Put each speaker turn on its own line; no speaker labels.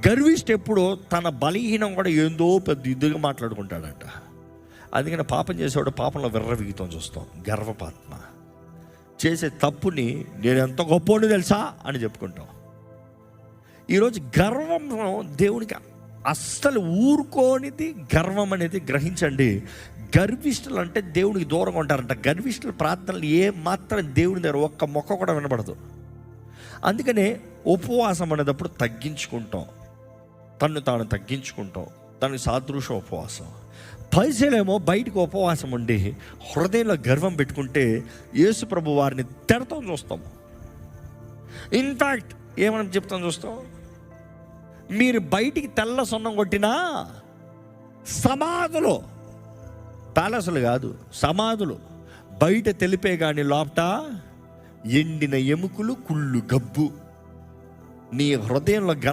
గర్విష్టి ఎప్పుడో తన బలహీనం కూడా ఏందో పెద్ద ఇదిగా మాట్లాడుకుంటాడంట. అందుకని పాపం చేసేవాడు పాపంలో విర్రవీగుతాం చూస్తాం. గర్వపాత్మ చేసే తప్పుని నేను ఎంత గొప్పోని తెలుసా అని చెప్పుకుంటాం. ఈరోజు గర్వం దేవునికి అస్సలు ఊరుకోనిది. గర్వం అనేది గ్రహించండి. గర్విష్ఠులు అంటే దేవునికి దూరంగా ఉంటారంట. గర్విష్ఠుల ప్రార్థనలు ఏ మాత్రం దేవుని దగ్గర ఒక్క మొక్క కూడా వినబడదు. అందుకనే ఉపవాసం అనేటప్పుడు తగ్గించుకుంటాం, తను తాను తగ్గించుకుంటాం. తనకి సాదృశ్యం ఉపవాసం. పరిసలేమో బయటకు ఉపవాసం ఉండి హృదయంలో గర్వం పెట్టుకుంటే యేసు ప్రభు వారిని తెరతం చూస్తాం. ఇన్ఫ్యాక్ట్ ఏమని చెప్తాం చూస్తాం, మీరు బయటికి తెల్ల సొన్నం కొట్టినా సమాధులు, ప్యాలెస్లు కాదు సమాధులు, బయట తెలిపే కానీ లోపట ఎండిన ఎముకలు కుళ్ళు గబ్బు. నీ హృదయంలో